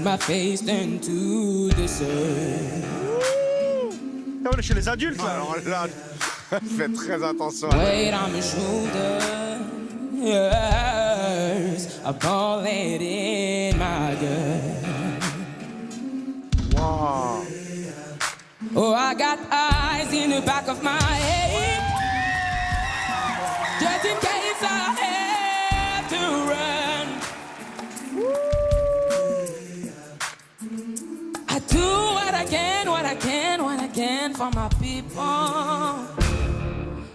my face turned to the sun. On est chez les adultes là. Alors là, faites très attention. Weight on my shoulders, a bullet in my gut. Wow. Oh, I got eyes in the back of my head, just in case I have to run. I do what I can, what I can, what I can for my people.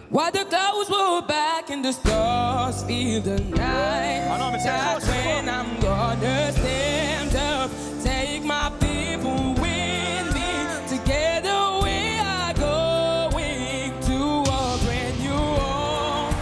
While the clouds roll back and the stars feel the night, that's when I'm gonna stand up, take my people with me. Together we are going to a brand new home,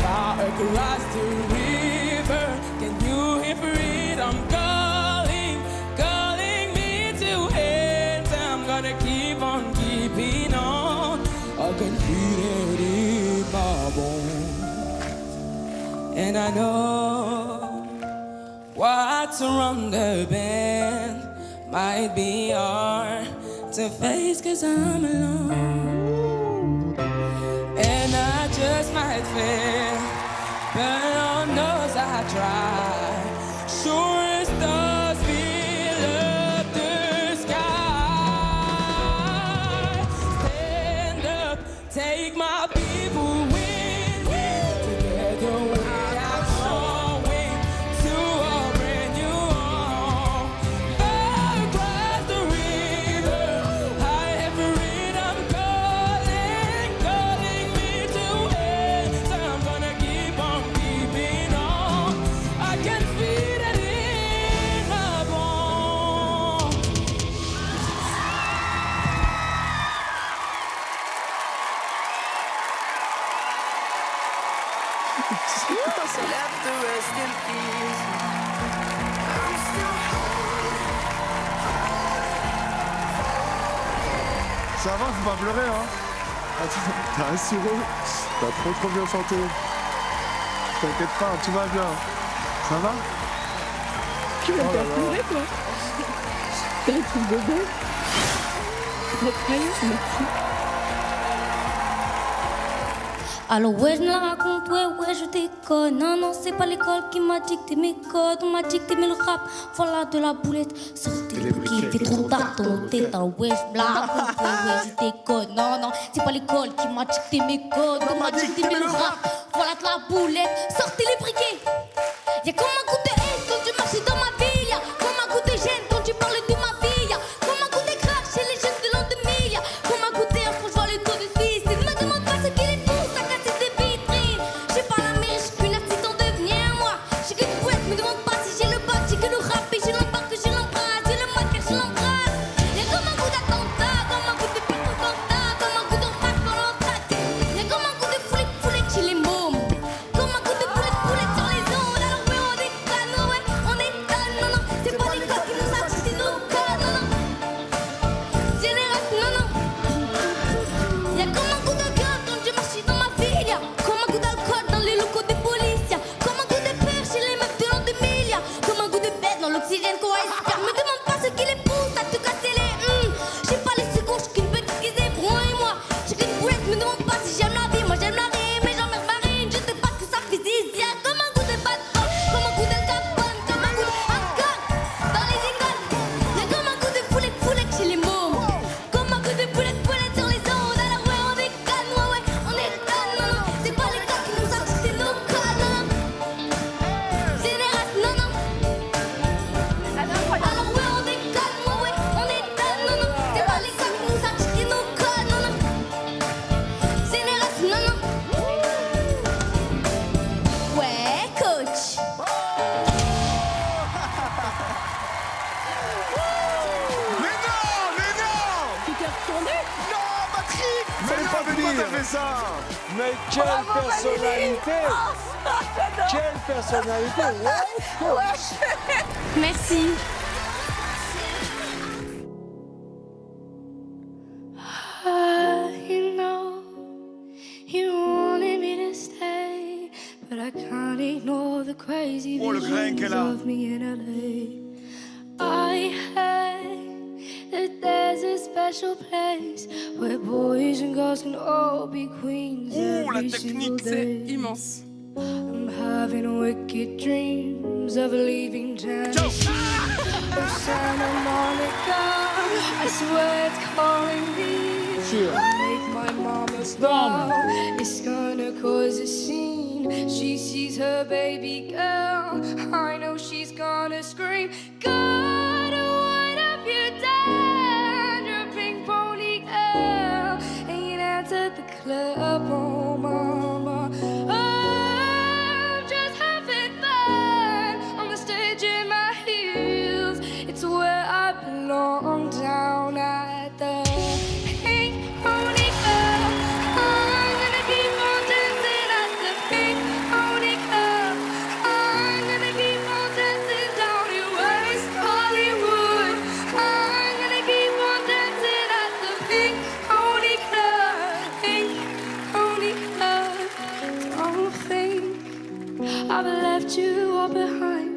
far across the river. Can you hear freedom calling, calling me to hands? I'm gonna keep on keeping on. I can feel it in my bones, and I know what's around the bend might be hard to face, 'cause I'm alone, and I just might fail, but Lord knows I tried. Sure as stars fill up the sky. Stand up, take my people with me. Together we are going to a brand new home. Far across the river, I have freedom calling, calling me to it. So I'm gonna keep on keeping on. I can feel it in my bones. Ça va, faut pas pleurer, hein. T'as assuré, t'as trop bien chanté. T'inquiète pas, tout va bien. Ça va? Tu vas pas pleurer, toi. T'es un petit bébé. Alors ouais, je me la raconte, ouais, je déconne. Non, non, c'est pas l'école qui m'a dicté mes codes. On m'a dicté mais le rap, voilà de la boulette. Sortez les briquets, fait trop tard dans nos têtes. Alors ouais, je me la raconte, ouais, je déconne. Non, non, c'est pas l'école qui m'a dicté mes codes. On m'a dicté mais le rap, voilà de la boulette. Sortez les briquets. Y'a comme un goût de haine quand tu marches dans ma ville. Y'a comme un goût de gêne quand tu parles de ma vie. Y'a comme un goût de crash chez les jeunes de l'an 2000. Y'a comme un goût d'air quand je vois le taux de fils. Ne me demande pas ce qu'il est pousse à casser des vitrines. J'suis pas la mère, j'suis qu'une artiste en devenir moi. J'suis qu'une poète, me demande pas si j'ai le bac. J'ai que le rap et j'ai l'embarque, je l'embrasse. J'ai le mic et je l'embrasse. Y'a comme un goût d'attentat, comme un goût de pique au cantat, comme un goût d'embrasse pour l'entraque. Y'a comme un goût de foulette chez les mômes. Comme un goût de boulette sur les ondes. Alors ouais, on déconne, ouais, on déconne. Non, non, c'est pas l'école qui nous a dicté nos codes. Non, non, génération, non, non. Y'a comme un goût de grave quand je marche dans ma ville. Y'a comme un goût d'alcool dans les locaux de police. Y'a comme un goût de peur chez les meufs de l'an 2000. Y'a comme un goût de bête dans l'oxygène qu'on respire. Me demande pas ce qui les pousse à te casser les J'suis pas les secondes, j'suis qu'une petite qui s'ébrouille et moi. J'suis qu'une boulette, me demande pas si j'aime la vie. Moi j'aime la rime, mais j'emmerde marine. Je sais pas que ça fait zizi. Y'a comme un goût de bad boy, comme un goût d'Al Capone, comme un goût de hardcore dans les écoles. Y'a comme un goût de foulette chez les mômes. Comme un goût de boulette sur les ondes. Alors ouais, on déconne, ouais, on déconne. Non, non, c'est pas l'école qui nous a dicté nos codes. Non, non, génération, non, non. Alors ouais, on déconne, ouais, on déconne. Non, non, c'est pas l'école qui nous a dicté nos codes. Non, non, génération, non, non. Ouais, coach. Mais non! Tu t'es retourné? Non, Patrick! Fallait pas venir! Pourquoi t'as fait ça? Mais quelle personnalité! Quelle personnalité! Merci. You know, you wanted me to stay, but I can't ignore the crazy Oh, le grain qu'elle a. visions of me in LA. I special place where boys and girls can all be queens. Ouh, la every technique, single c'est day. immense. I'm having wicked dreams of leaving Tennessee. Oh, Santa Monica, I swear it's calling me. Make my mama stop. It's gonna cause a scene. She sees her baby girl. I know she's gonna scream. God, what have you done? Your pink pony girl ain't answered the club, oh mama. I'm just having fun on the stage in my heels. It's where I belong, down at the Pink Pony Club. I'm gonna keep on dancing at the Pink Pony Club. I'm gonna keep on dancing down in West Hollywood. I'm gonna keep on dancing at the Pink Pony Club. Pink Pony Club. Don't think I've left you all behind.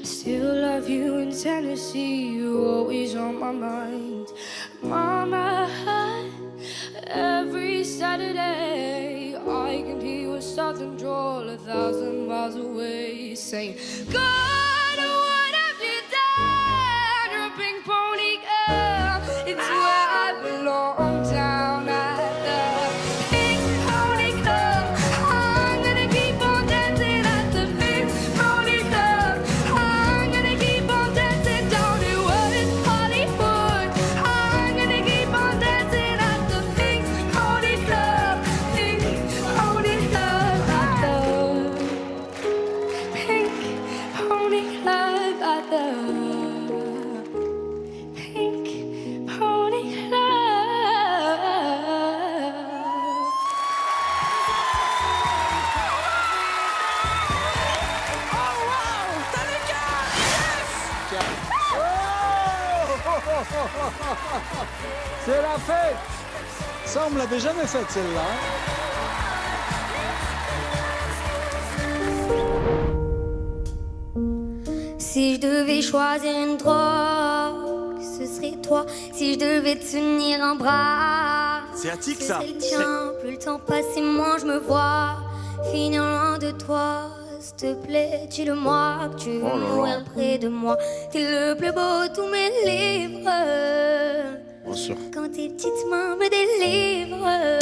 Still love you in Tennessee. You always on my mind, Mama. Every Saturday I can hear a southern drawl 1,000 miles away saying, God, what have you done? You're a pink pony girl. It's where I belong, down at the Pink Pony Club. I'm gonna keep on dancing at the Pink Pony Club. I'm gonna keep on dancing down in West Hollywood. I'm gonna keep on dancing at the Pink Pony Club. Pink Pony Club at the Pink Pony Club at the Pink Pony Club. C'est la fête. Ça, on me l'avait jamais faite, celle-là. Si je devais choisir une drogue, ce serait toi. Si je devais te tenir un bras, C'est attique, ce ça. serait le tien. Plus le temps passe et moins je me vois finir loin de toi. S'il te plaît, dis-le-moi que tu veux mourir près de moi. T'es le plus beau de tous mes livres. Bien sûr. Quand tes petites mains me délivrent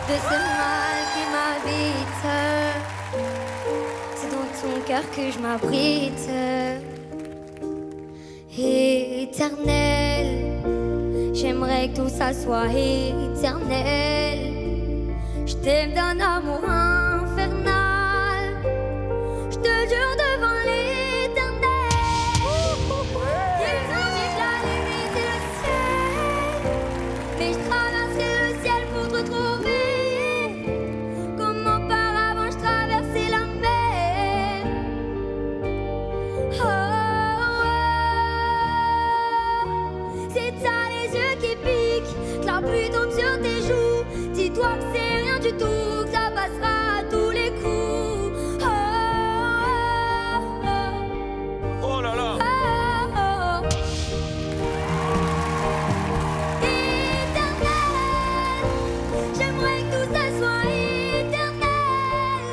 de ce mal qui m'habite, c'est dans ton cœur que je m'abrite. Éternel, j'aimerais que tout ça soit éternel. Je t'aime d'un amour infernal. Je te jure devant l'éternel. Ils ont dit que la limite est le ciel, mais je traverserai le ciel pour te retrouver. Comme auparavant je traversais la mer. Oh, c'est t'as les yeux qui piquent, que la pluie tombe sur tes joues. Dis-toi que c'est rien du tout, que ça passera à tous les coups. Oh là là. Éternel, j'aimerais que tout ça soit éternel.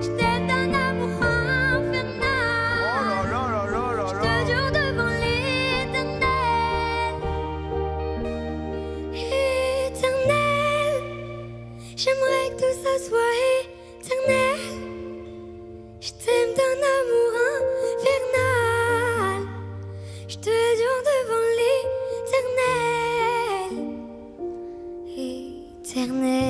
Je t'aime d'un amour infernal. Je te jure devant l'éternel. Éternel, j'aimerais que tout ça soit éternel. Je t'aime d'un amour infernal. Je te jure devant l'éternel. Éternel.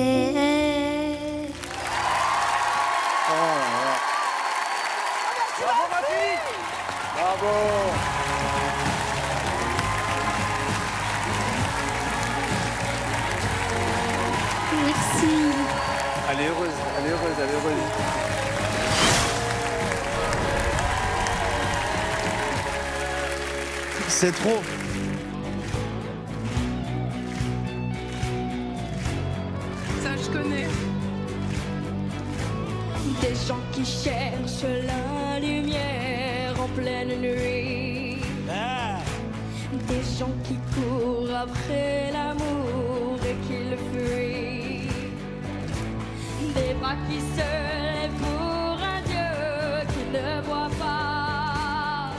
Bravo, ma fille. Bravo. Merci. Elle est heureuse, elle est heureuse, elle est heureuse. C'est trop. Ça, je connais. Des gens qui cherchent la lumière en pleine nuit. Des gens qui courent après l'amour et qui le fuient. Des bras qui se lèvent pour un Dieu qui ne voit pas.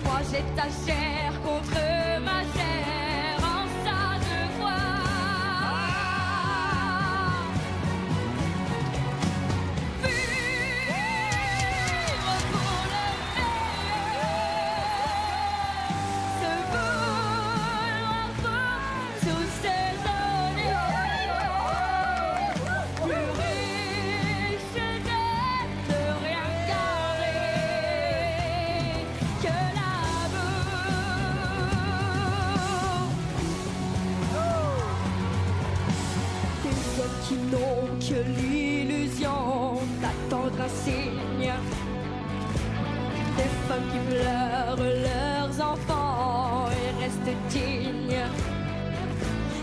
Moi j'ai ta chair contre ma chair, en ça je crois. Vivre pour le meilleur, se vouloir pour tous ces années. Plus riche de rien garder que l'amour. Des hommes qui n'ont que l'illusion d'attendre un signe. Des femmes qui pleurent leurs enfants et restent dignes.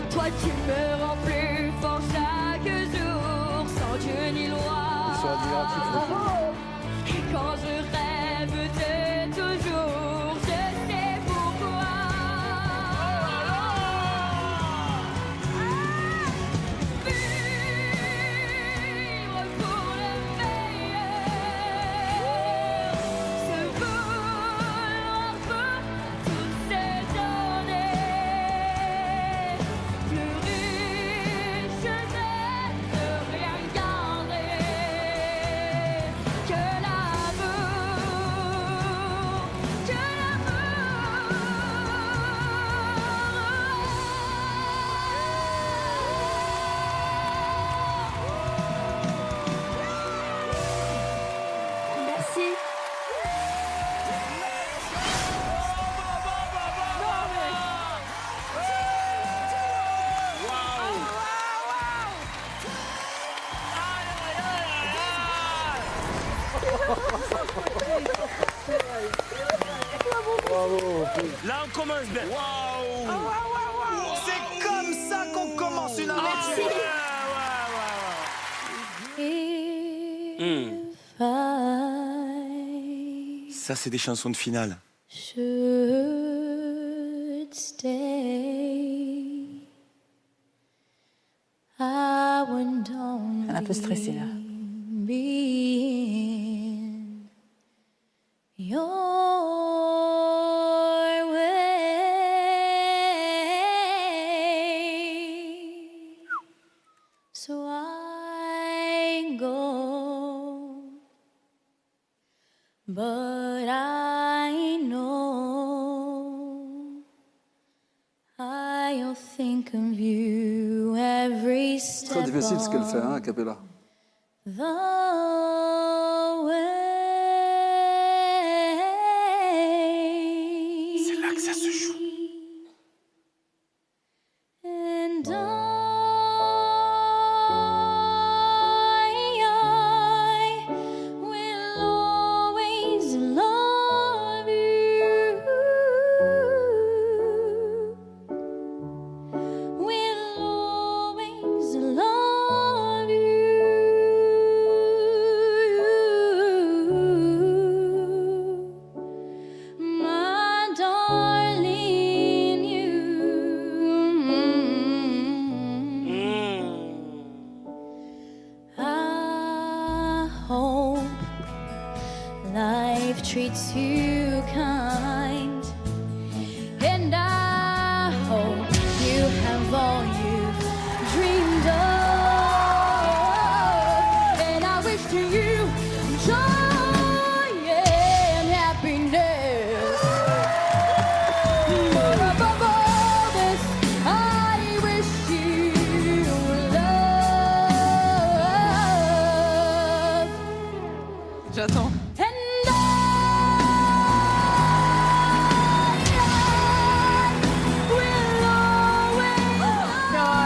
Toi tu me rends plus fort chaque jour, sans Dieu ni loi. Ils sont admiratifs. Et quand je rêve de toujours, je sais pourquoi. Vivre pour le meilleur, se vouloir pour toutes ces années. Plus riche de rien garder que l'amour, que l'amour. Merci. Là, on commence bien. C'est comme ça qu'on commence une aventure. If I Ça, c'est des chansons de finale. should stay, I would only Un peu stressée là. be in your way. So I go, but I know I'll think of you every step Très difficile ce qu'elle fait, hein, a of cappella. the way. C'est là que ça se joue. And I will always love you. Will always love you, my darling, you. I hope life treats you kind, and I hope you have all you've dreamed of, and I wish to you joy and happiness. But above all this, I wish you love. J'attends. And I will always love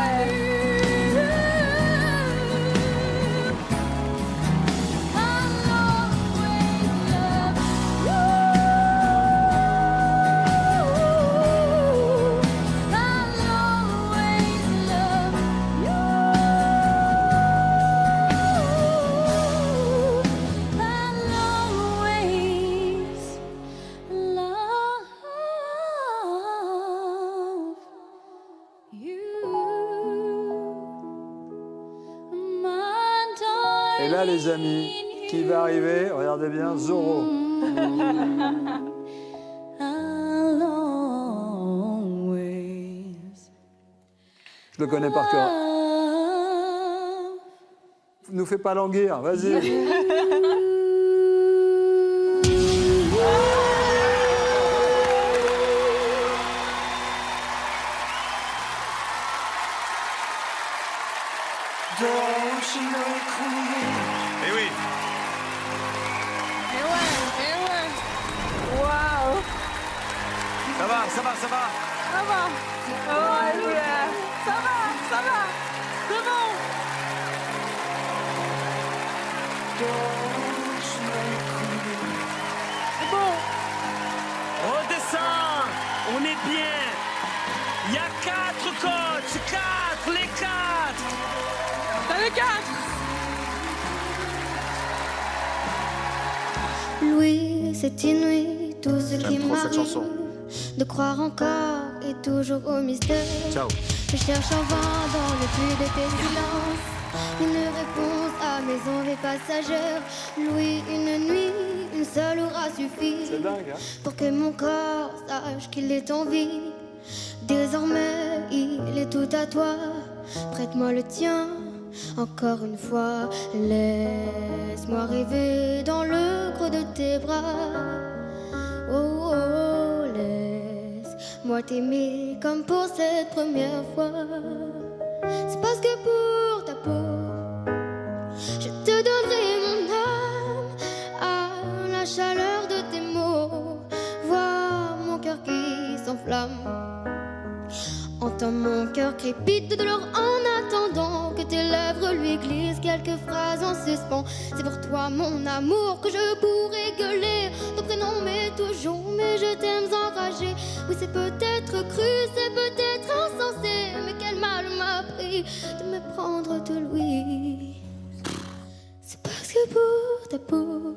Et là, les amis, qui va arriver? Regardez bien, Zorro. Je le connais par cœur. Nous fais pas languir, vas-y. Eh oui. Waouh. Ça va, ça va, ça va. Ça va. Oh, alléluia. Ça va, ça va. C'est bon. C'est bon. Redescends. On est bien. Il y a 4 coachs. 4, les 4. T'as les 4. Louis, c'est inouï, tout ce qui J'aime trop cette m'arrive. chanson. De croire encore et toujours au mystère. Ciao. Je cherche en vain dans le puits de tes silences une réponse à mes envies passagères. Louis, une nuit, une seule aura suffi C'est dingue, hein? pour que mon corps sache qu'il est en vie. Désormais, il est tout à toi. Prête-moi le tien, encore une fois. Laisse-moi rêver dans le creux de tes bras. Oh, oh, laisse-moi t'aimer comme pour cette première fois. C'est parce que pour ta peau, je te donnerai mon âme à la chaleur de tes mots. Vois mon cœur qui s'enflamme. Entends mon cœur crépite de douleur en attendant que tes lèvres lui glissent quelques phrases en suspens. C'est pour toi mon amour que je pourrais gueuler ton prénom mais toujours, mais je t'aime enragé. Oui, c'est peut-être cru, c'est peut-être insensé, mais quel mal m'a pris de me prendre de Louis. C'est parce que pour ta peau,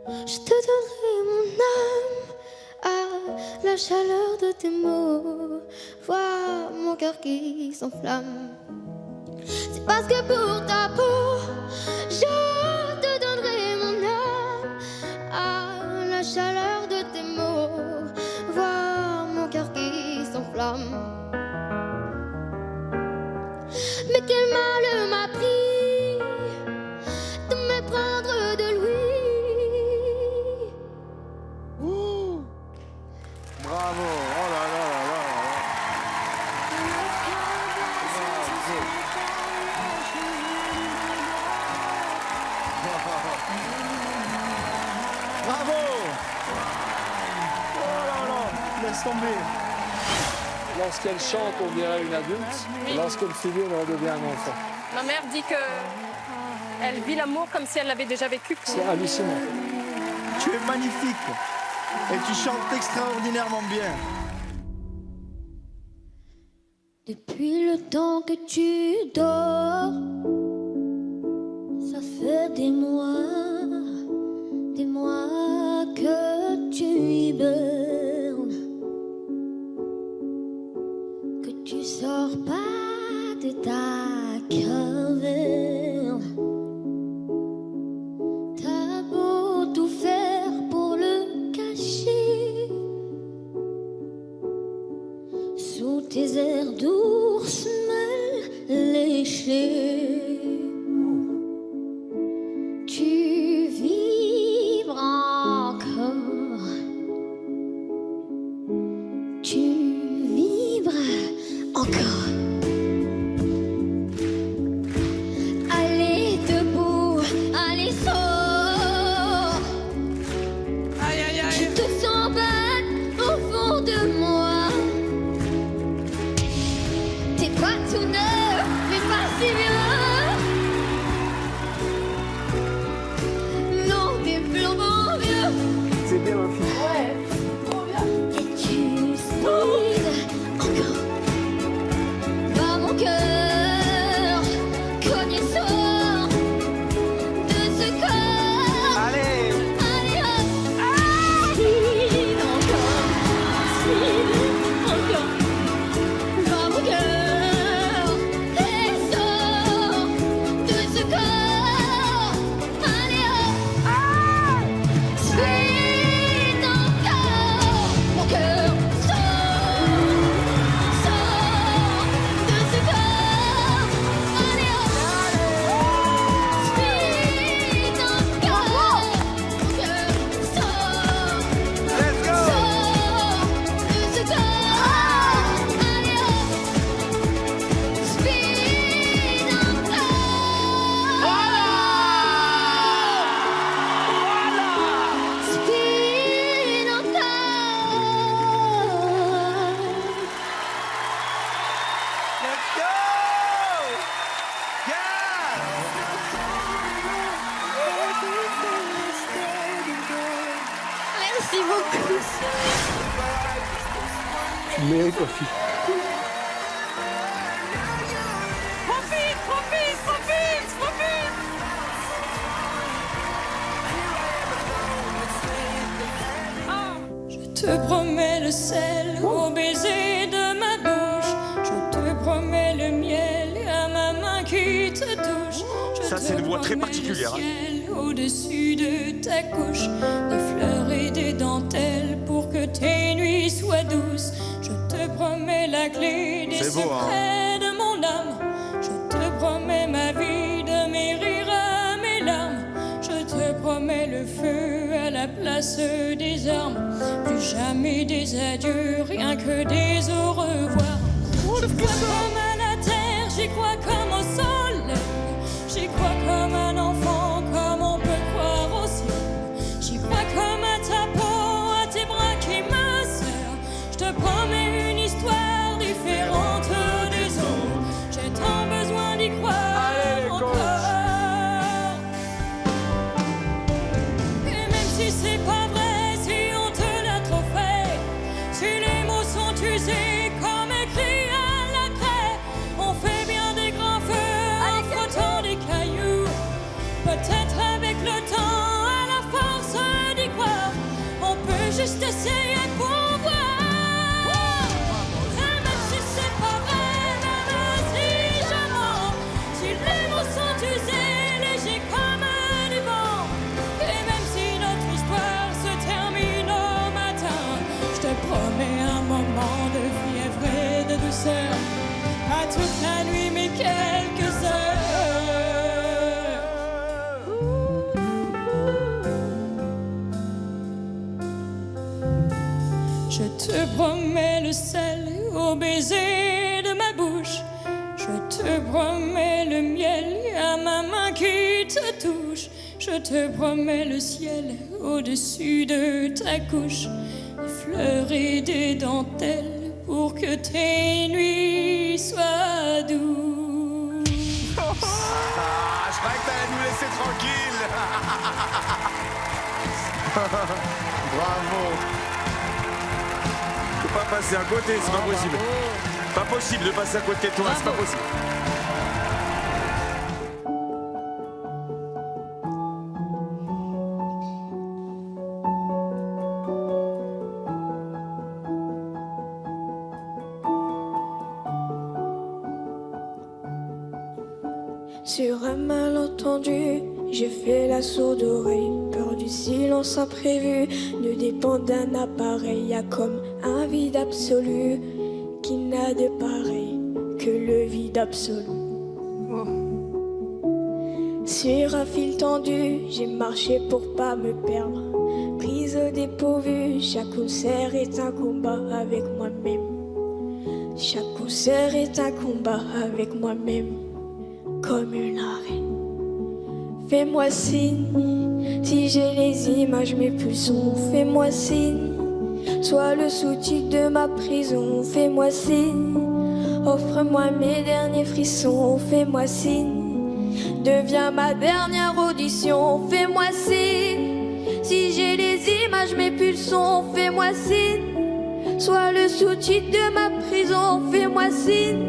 je te donnerai mon âme à la chaleur de tes mots. Vois mon cœur qui s'enflamme. C'est parce que pour ta peau, je te donnerai mon âme à la chaleur de tes mots. Vois mon cœur qui s'enflamme. Mais quel mal m'a pris de me prendre de Louis. Bravo. Oh là là là là là. Bravo! Oh là là, laisse tomber. Lorsqu'elle chante, on dirait une adulte. Et lorsqu'elle figure, on redevient un enfant. Ma mère dit que elle vit l'amour comme si elle l'avait déjà vécu. C'est hallucinant. Tu es magnifique et tu chantes extraordinairement bien. Depuis le temps que tu dors, ça fait des mois que tu hibernes, que tu sors pas de ta caverne. T'as beau tout faire pour le cacher, sous tes airs d'ours mal léchés, tu vibres encore, tu vibres encore. Allez debout, allez sors. Aïe, aïe, aïe. Je te sens battre au fond de moi. T'es pas tout neuf, mais pas si bien. Non, t'es flambant vieux. C'est bien, ma fille. Et tu speed encore. Bats mon cœur, cogne et sort de ce corps. Allez, Allez hop, speed encore, encore. Bats mon cœur et sort Mais Kofi. Profite, profite, profite, profite. Je te promets le sel au baiser de ma bouche. Je te promets le miel à ma main qui te touche. Ça, c'est une voix très particulière, hein. Au-dessus de ta couche, des fleurs et des dentelles pour que tes nuits soient douces. Je te promets la clé des C'est beau, hein. secrets de mon âme. Je te promets ma vie, de mes rires à mes larmes. Je te promets le feu à la place des armes. Plus jamais des adieux, rien que des au revoir. J'y crois comme à la terre, j'y crois comme au soleil. J'y crois comme un enfant, comme on peut croire au ciel. J'y crois comme à ta peau, à tes bras qui me serrent. Je te promets une histoire différente des autres. J'ai tant besoin d'y croire encore. Et même si c'est pas vrai, si on te l'a trop fait, si les mots sont usés comme écrits à la craie, on fait bien des grands feux en frottant des cailloux. Peut-être avec le temps, à la force d'y croire, on peut juste essayer pour voir. Et même si c'est pas vrai, même si je mens, si les mots sont usés, légers comme du vent, et même si notre histoire se termine au matin, je te promets un moment de fièvre et de douceur, pas toute la nuit mais quelques heures. Je te promets le sel au baiser de ma bouche. Je te promets le miel à ma main qui te touche. Je te promets le ciel au-dessus de ta couche, des fleurs et des dentelles pour que tes nuits soient douces. Ah, je croyais que t'allais nous laisser tranquille. Bravo. Faut pas passer à côté, c'est pas possible. Pas possible de passer à côté de toi, c'est pas possible. Sur un malentendu, j'ai fait la sourde oreille. Peur du silence imprévu, ne dépend d'un appareil. Y'a comme un vide absolu qui n'a de pareil que le vide absolu. Sur un fil tendu, j'ai marché pour pas me perdre. Prise au dépourvu, chaque concert est un combat avec moi-même. Chaque concert est un combat avec moi-même. Comme une arène. Fais-moi signe, si j'ai les images, mes pulsions. Fais-moi signe, sois le sous-titre de ma prison. Fais-moi signe, offre-moi mes derniers frissons. Fais-moi signe, deviens ma dernière audition. Fais-moi signe, si j'ai les images, mes pulsions. Fais-moi signe, sois le sous-titre de ma prison. Fais-moi signe,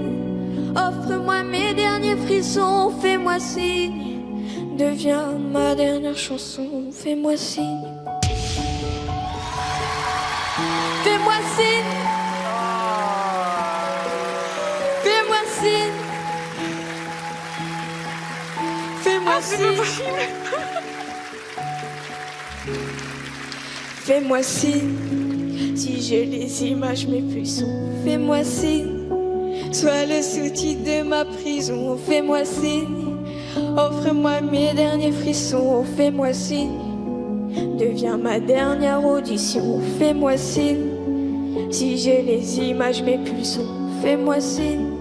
offre-moi mes derniers frissons, fais-moi signe, deviens ma dernière chanson, fais-moi signe. Fais-moi signe. Fais-moi signe. Fais-moi signe. Fais-moi signe, si j'ai les images, mes pulsions, fais-moi signe. Sois le sous-titre de ma prison, fais-moi signe. Offre-moi mes derniers frissons, fais-moi signe. Deviens ma dernière audition, fais-moi signe. Si j'ai les images, mes pulsions, fais-moi signe.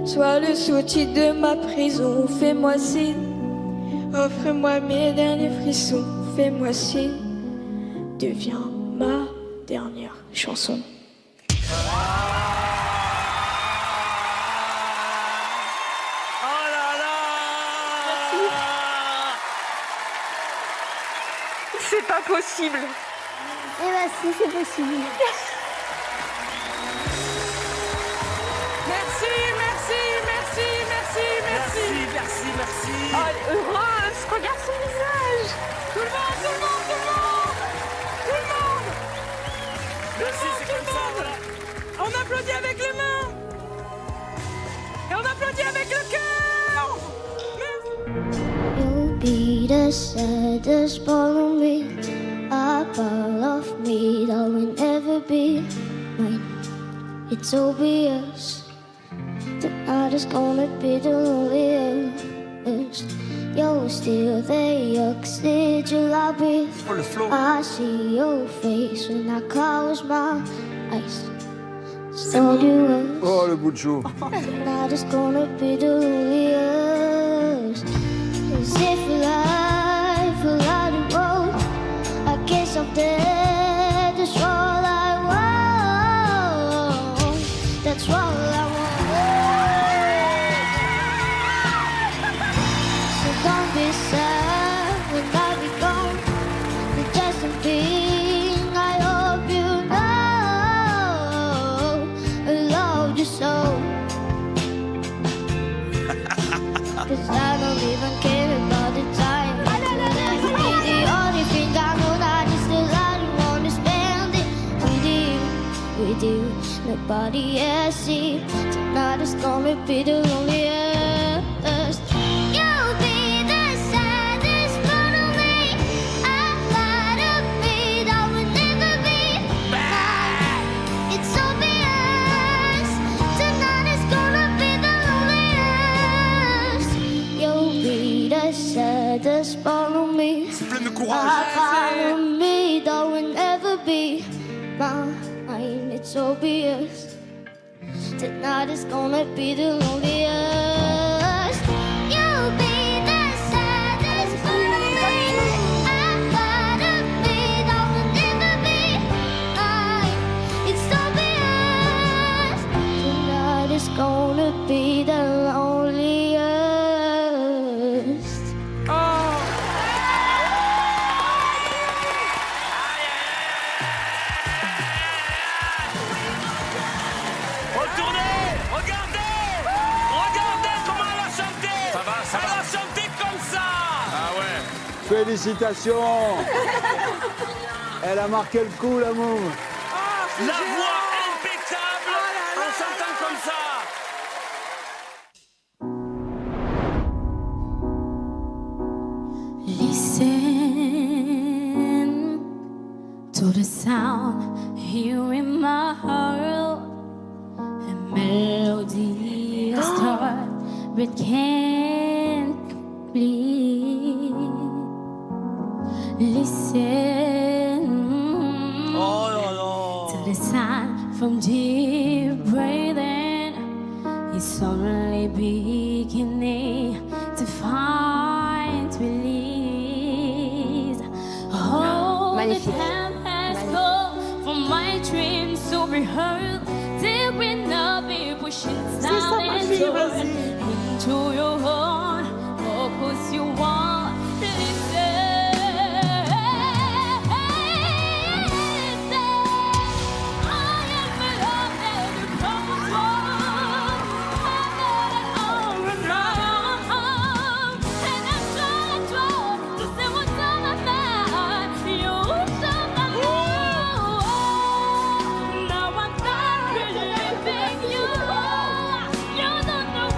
Sois le sous-titre de ma prison, fais-moi signe. Offre-moi mes derniers frissons, fais-moi signe. Deviens ma dernière chanson. C'est pas possible. Eh ben si, c'est possible. Merci, merci, merci, merci, merci. Merci, merci, merci. Oh, elle est heureuse, regarde son visage. Tout le monde, tout le monde, tout le monde. Tout le monde. Merci, c'est comme ça, voilà. On applaudit avec les mains. Et on applaudit avec le cœur. You'll be the saddest part of me, a part of me that will never be mine. It's obvious tonight is gonna be the loneliest. You're still the oxygen I breathe. Oh, le flow. I see your face when I close my eyes. So you Oh, le bout de chou. tonight is gonna be the loneliest. As if life without a road, I guess I'm dead. That's all I want. That's all I want. So don't be sad when I be gone. It's just a thing I hope you know. I love you so. 'Cause I don't even care about the time. Be the only thing I know that is the life you want to spend it with you. Nobody else see. Tonight is gonna be the loneliest. You'll be the saddest part of me, a part of me that will never be mine. It's obvious. Tonight is gonna be the loneliest. You'll be the saddest part of me, C'est plein de a courage. part of me that will never be mine. It's obvious. Tonight is gonna be the loneliest. You'll be the saddest part of me, a part of me that will never be mine. It's obvious. Tonight is gonna be the loneliest. Retournez, regardez. Regardez comment elle a chanté. Ça va, ça Elle va. a chanté comme ça. Ah ouais. Félicitations. Elle a marqué le coup, la môme. La voix impeccable en chantant comme ça. Listen to the sound here in my heart. A melody, a star, but can't complete. Listen Oh là to là. the sound from deep breathing. It's only beginning to find release. Hold the Magnifique. time has come for my dreams to be heard. There will not be pushing down and turn into your heart. Focus you want, listen. Now I'm not believing you. You don't know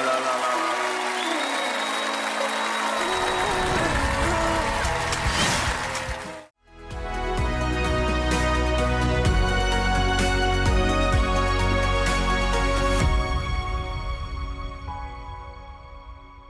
là là là là.